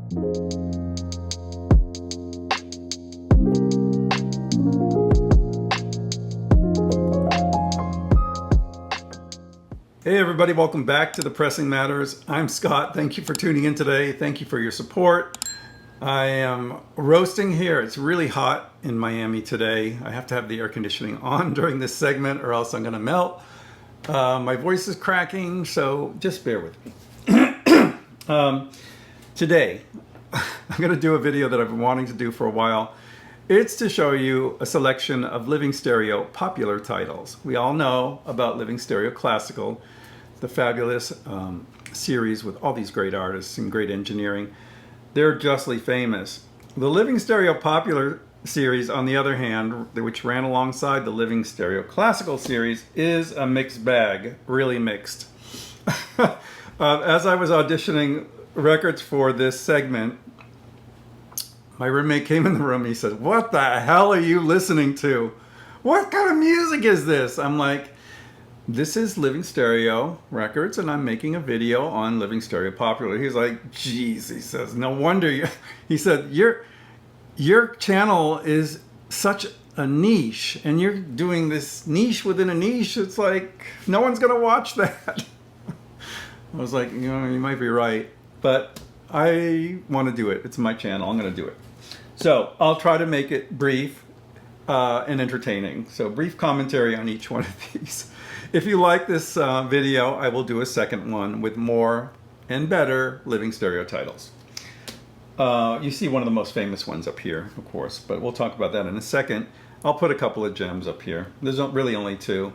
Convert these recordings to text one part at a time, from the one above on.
Hey everybody, welcome back to The Pressing Matters. I'm Scott. Thank you for tuning in today. Thank you for your support. I am roasting here. It's really hot in Miami today. I have to have the air conditioning on during this segment or else I'm going to melt. My voice is cracking, so just bear with me. Today, I'm going to do a video that I've been wanting to do for a while. It's to show you a selection of Living Stereo Popular titles. We all know about Living Stereo Classical, the fabulous series with all these great artists and great engineering. They're justly famous. The Living Stereo Popular series, on the other hand, which ran alongside the Living Stereo Classical series, is a mixed bag, really mixed. As I was auditioning records for this segment, my roommate came in the room and he said, "What the hell are you listening to? What kind of music is this?" I'm like, "This is Living Stereo Records and I'm making a video on Living Stereo Popular." He's like, "Geez," he says, "no wonder you," he said, your channel is such a niche and you're doing this niche within a niche. It's like, no one's gonna watch that." I was like, you might be right, but I want to do it. It's my channel. I'm going to do it. So I'll try to make it brief and entertaining. So brief commentary on each one of these. If you like this video, I will do a second one with more and better Living Stereo titles. You see one of the most famous ones up here, of course, but we'll talk about that in a second. I'll put a couple of gems up here. There's really only two.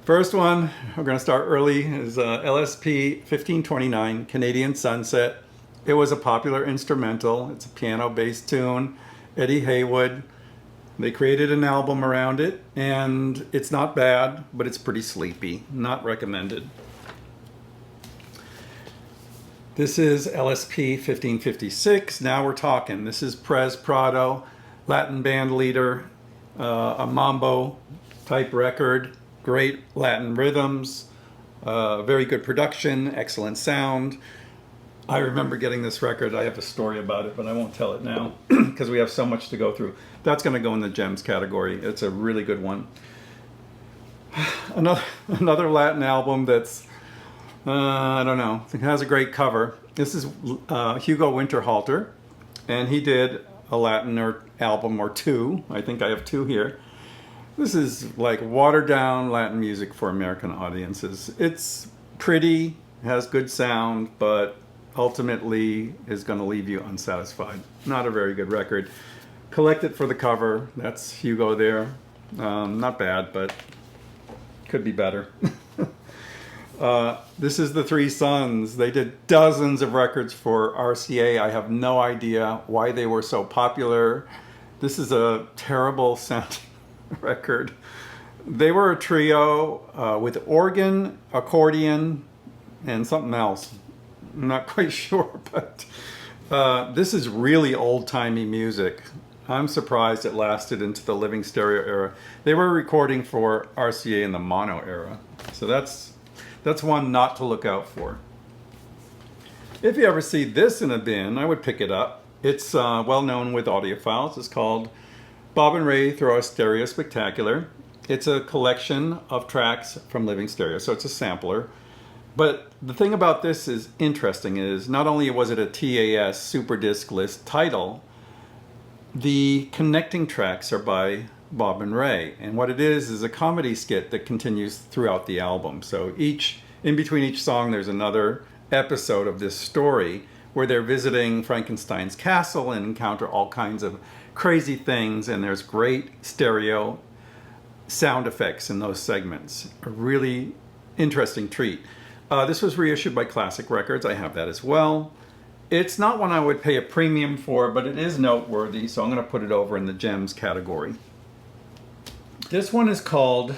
First one, we're going to start early, is LSP 1529, Canadian Sunset. It was a popular instrumental. It's a piano-based tune. Eddie Haywood. They created an album around it, and it's not bad, but it's pretty sleepy. Not recommended. This is LSP 1556. Now we're talking. This is Perez Prado, Latin band leader, a mambo type record. Great Latin rhythms, very good production, excellent sound. I remember getting this record. I have a story about it, but I won't tell it now because we have so much to go through. That's going to go in the gems category. It's a really good one. Another Latin album that's, I don't know, it has a great cover. This is Hugo Winterhalter, and he did a Latin album or two. I think I have two here. This is like watered down Latin music for American audiences. It's pretty, has good sound, but ultimately is going to leave you unsatisfied. Not a very good record. Collect it for the cover. That's Hugo there. Not bad, but could be better. This is the Three Sons. They did dozens of records for RCA. I have no idea why they were so popular. This is a terrible sounding record. They were a trio with organ, accordion, and something else. I'm not quite sure, but this is really old-timey music. I'm surprised it lasted into the Living Stereo era. They were recording for RCA in the mono era, so that's one not to look out for. If you ever see this in a bin, I would pick it up. It's well known with audiophiles. It's called Bob and Ray Throw a Stereo Spectacular. It's a collection of tracks from Living Stereo, so it's a sampler. But the thing about this is interesting is not only was it a TAS Super Disc List title, the connecting tracks are by Bob and Ray. And what it is a comedy skit that continues throughout the album. So in between each song, there's another episode of this story where they're visiting Frankenstein's castle and encounter all kinds of crazy things, and there's great stereo sound effects in those segments. A really interesting treat. This was reissued by Classic Records. I have that as well. It's not one I would pay a premium for, but it is noteworthy, so I'm going to put it over in the gems category. This one is called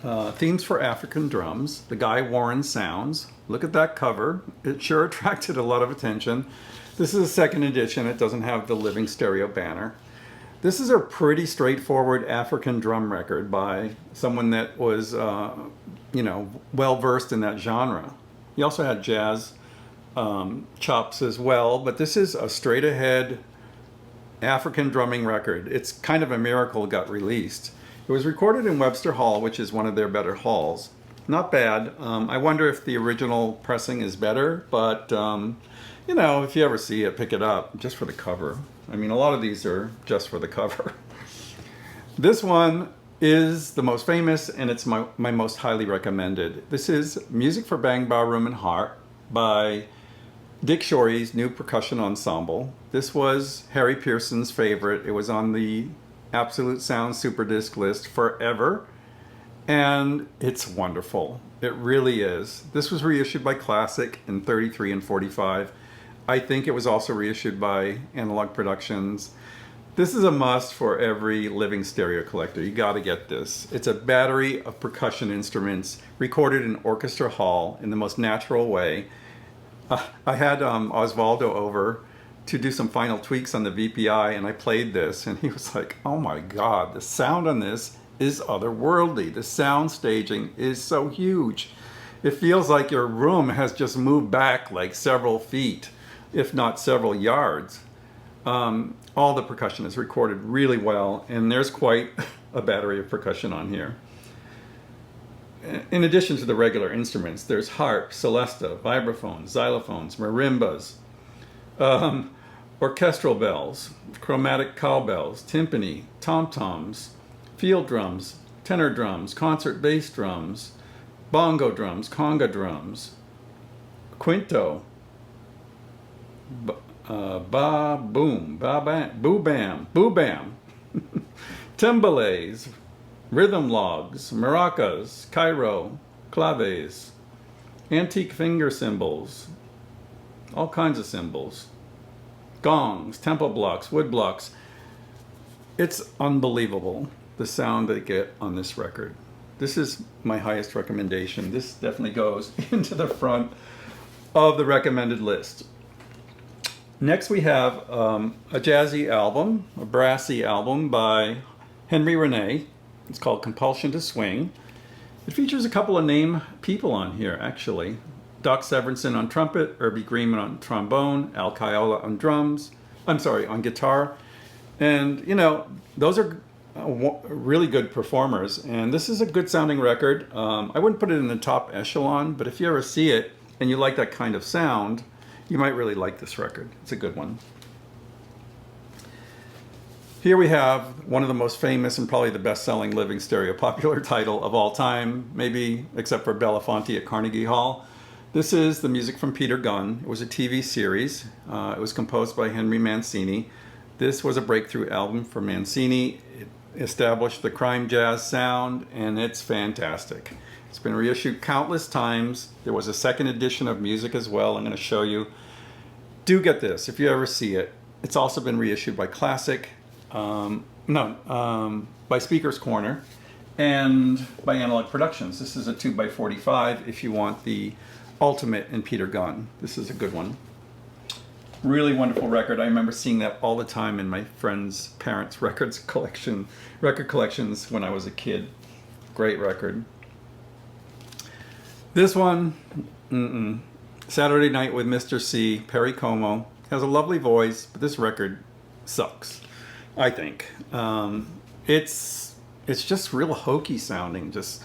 Themes for African Drums. The Guy Warren Sounds. Look at that cover. It sure attracted a lot of attention. This is a second edition. It doesn't have the Living Stereo banner. This is a pretty straightforward African drum record by someone that was, well-versed in that genre. He also had jazz chops as well, but this is a straight ahead African drumming record. It's kind of a miracle it got released. It was recorded in Webster Hall, which is one of their better halls. Not bad. I wonder if the original pressing is better, but you know, if you ever see it, pick it up just for the cover. I mean, a lot of these are just for the cover. This one is the most famous, and it's my most highly recommended. This is Music for Bang, Baaroom, and Harp by Dick Schory's new percussion ensemble. This was Harry Pearson's favorite. It was on the Absolute Sound Super Disc list forever, and it's wonderful. It really is. This was reissued by Classic in 33 and 45. I think it was also reissued by Analog Productions. This is a must for every living stereo collector. You got to get this. It's a battery of percussion instruments recorded in orchestra hall in the most natural way. I had Osvaldo over to do some final tweaks on the VPI, and I played this, and he was like, oh my God, the sound on this is otherworldly. The sound staging is so huge. It feels like your room has just moved back like several feet, if not several yards. All the percussion is recorded really well, and there's quite a battery of percussion on here. In addition to the regular instruments, there's harp, celesta, vibraphones, xylophones, marimbas, orchestral bells, chromatic cowbells, timpani, tom-toms, field drums, tenor drums, concert bass drums, bongo drums, conga drums, quinto, ba-boom, ba-bam, boo-bam, boo-bam, timbales, rhythm logs, maracas, cairo, claves, antique finger cymbals, all kinds of cymbals, gongs, tempo blocks, wood blocks. It's unbelievable the sound they get on this record. This is my highest recommendation. This definitely goes into the front of the recommended list. Next we have a jazzy album, a brassy album by Henry Renee. It's called Compulsion to Swing. It features a couple of name people on here, actually. Doc Severinsen on trumpet, Irby Greenman on trombone, Al Kaiola on drums. On guitar. And, you know, those are really good performers. And this is a good sounding record. I wouldn't put it in the top echelon, but if you ever see it and you like that kind of sound, you might really like this record. It's a good one. Here we have one of the most famous and probably the best-selling living stereo popular title of all time, maybe except for Belafonte at Carnegie Hall. This is the music from Peter Gunn. It was a TV series. It was composed by Henry Mancini. This was a breakthrough album for Mancini. It established the crime jazz sound, and it's fantastic. It's been reissued countless times. There was a second edition of music as well. I'm going to show you. Do get this if you ever see it. It's also been reissued by Classic. By Speaker's Corner and by Analog Productions. This is a 2x45 if you want the ultimate in Peter Gunn. This is a good one. Really wonderful record. I remember seeing that all the time in my friends' parents' record collections when I was a kid. Great record. This one, Saturday Night with Mr. C, Perry Como, has a lovely voice, but this record sucks. I think it's just real hokey sounding, just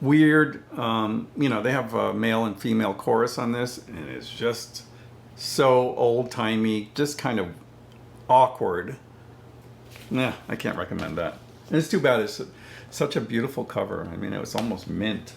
weird. You know, they have a male and female chorus on this, and it's just so old-timey, just kind of awkward. Nah, I can't recommend that. And it's too bad. It's such a beautiful cover. I mean, it was almost mint.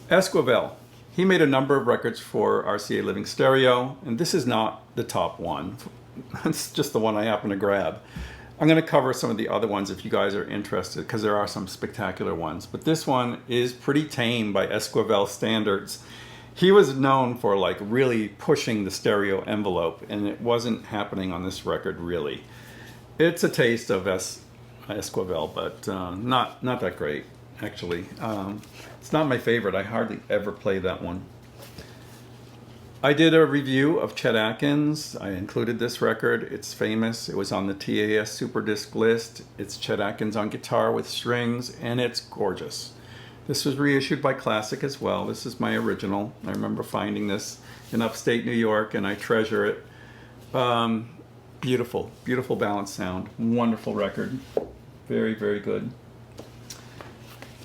Esquivel. He made a number of records for RCA Living Stereo, and this is not the top one. It's just the one I happen to grab. I'm going to cover some of the other ones if you guys are interested, because there are some spectacular ones. But this one is pretty tame by Esquivel standards. He was known for like really pushing the stereo envelope, and it wasn't happening on this record really. It's a taste of Esquivel, but not that great actually. It's not my favorite. I hardly ever play that one. I did a review of Chet Atkins. I included this record. It's famous. It was on the TAS Super Disc list. It's Chet Atkins on guitar with strings, and it's gorgeous. This was reissued by Classic as well. This is my original. I remember finding this in upstate New York, and I treasure it. Beautiful, beautiful balanced sound. Wonderful record. Very, very good.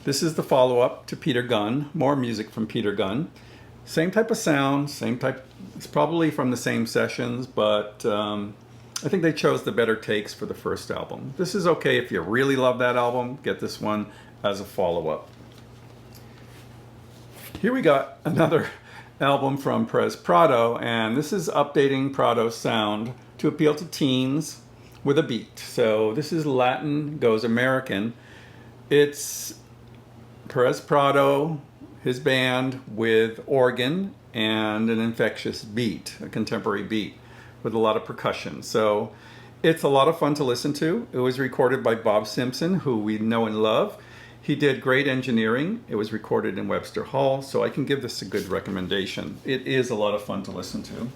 This is the follow-up to Peter Gunn. More music from Peter Gunn. Same type of sound, same type. It's probably from the same sessions, but I think they chose the better takes for the first album. This is okay if you really love that album. Get this one as a follow-up. Here we got another album from Perez Prado, and this is updating Prado's sound to appeal to teens with a beat. So this is Latin Goes American. It's Perez Prado, his band, with organ and an infectious beat, a contemporary beat with a lot of percussion. So it's a lot of fun to listen to. It was recorded by Bob Simpson, who we know and love. He did great engineering. It was recorded in Webster Hall, so I can give this a good recommendation. It is a lot of fun to listen to.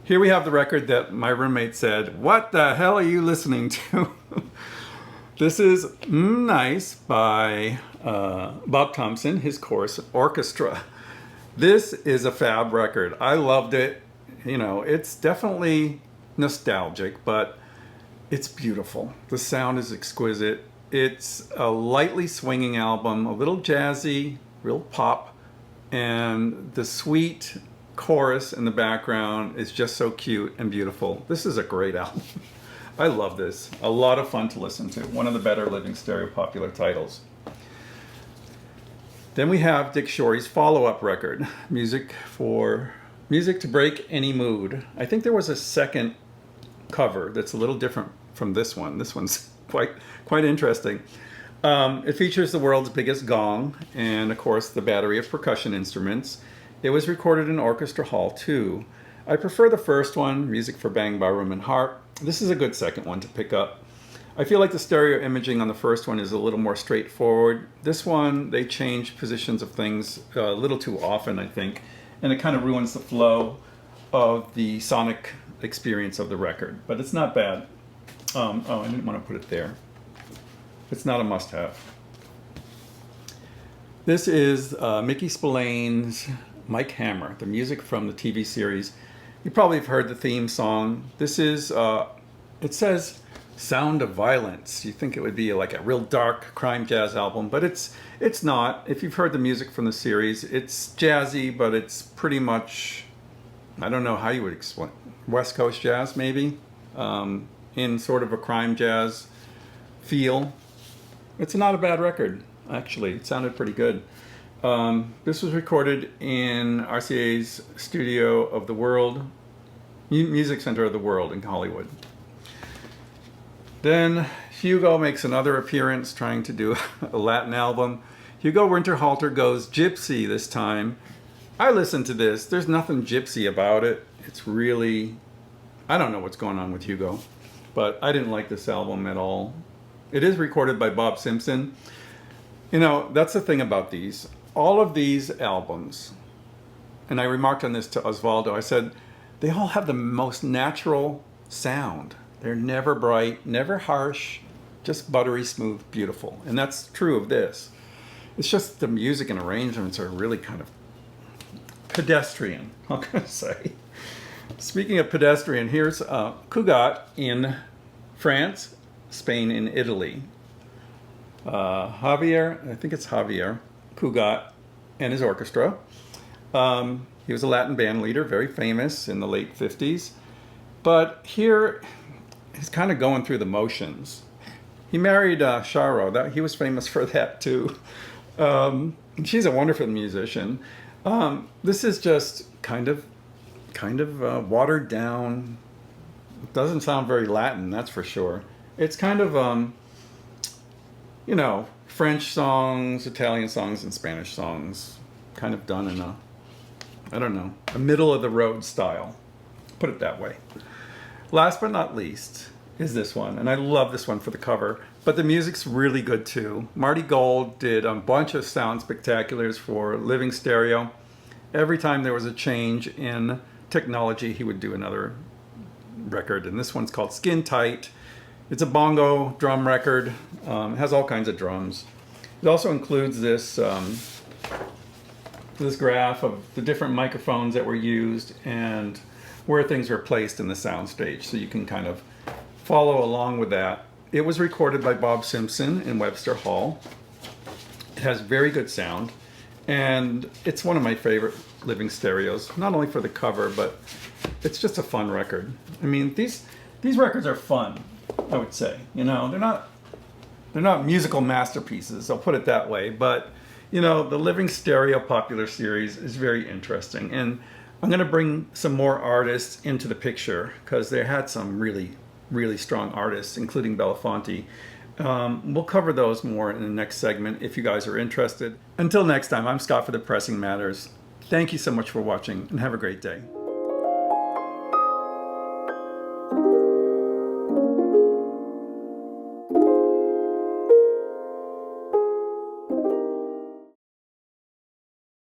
Here we have the record that my roommate said, "What the hell are you listening to?" This is Nice by Bob Thompson, his chorus orchestra. This is a fab record. I loved it. You know, it's definitely nostalgic, but it's beautiful. The sound is exquisite. It's a lightly swinging album, a little jazzy, real pop, and the sweet chorus in the background is just so cute and beautiful. This is a great album. I love this. A lot of fun to listen to. One of the better Living Stereo Popular titles. Then we have Dick Schory's follow-up record, Music to Break Any Mood. I think there was a second cover that's a little different from this one. This one's quite interesting. It features the world's biggest gong and, of course, the battery of percussion instruments. It was recorded in Orchestra Hall too. I prefer the first one, Music for Bang, Baaroom, and Harp. This is a good second one to pick up. I feel like the stereo imaging on the first one is a little more straightforward. This one, they change positions of things a little too often, I think, and it kind of ruins the flow of the sonic experience of the record, but it's not bad. Oh, I didn't want to put it there. It's not a must-have. This is Mickey Spillane's Mike Hammer, the music from the TV series. You probably have heard the theme song. This is, it says Sound of Violence. You think it would be like a real dark crime jazz album, but it's not. If you've heard the music from the series, it's jazzy, but it's pretty much, I don't know how you would explain, West Coast jazz maybe, in sort of a crime jazz feel. It's not a bad record, actually. It sounded pretty good. This was recorded in RCA's Studio of the World, Music Center of the World in Hollywood. Then Hugo makes another appearance trying to do a Latin album. Hugo Winterhalter goes gypsy this time. I listened to this. There's nothing gypsy about it. It's really, I don't know what's going on with Hugo, but I didn't like this album at all. It is recorded by Bob Simpson. You know, that's the thing about these. All of these albums, and I remarked on this to Osvaldo, I said, they all have the most natural sound. They're never bright, never harsh, just buttery smooth, beautiful. And that's true of this. It's just the music and arrangements are really kind of pedestrian, I'm going to say. Speaking of pedestrian, here's Cugat in France, Spain, and Italy. Javier, I think it's Javier Cugat and his orchestra. He was a Latin band leader, very famous in the late 50s. But here, he's kind of going through the motions. He married Charo. He was famous for that too. She's a wonderful musician. This is just kind of watered down. It doesn't sound very Latin, that's for sure. It's kind of, you know, French songs, Italian songs, and Spanish songs, kind of done in a, I don't know, a middle-of-the-road style. Put it that way. Last but not least is this one, and I love this one for the cover, but the music's really good too. Marty Gold did a bunch of sound spectaculars for Living Stereo. Every time there was a change in technology, he would do another record, and this one's called Skin Tight. It's a bongo drum record. It has all kinds of drums. It also includes this this graph of the different microphones that were used and where things were placed in the soundstage, so you can kind of follow along with that. It was recorded by Bob Simpson in Webster Hall. It has very good sound, and it's one of my favorite living stereos, not only for the cover, but it's just a fun record. I mean, these records are fun, I would say. You know, they're not musical masterpieces, I'll put it that way, but you know, the Living Stereo Popular series is very interesting, and I'm going to bring some more artists into the picture because they had some really strong artists, including Belafonte. We'll cover those more in the next segment if you guys are interested. Until next time, I'm Scott for The Pressing Matters. Thank you so much for watching, and have a great day.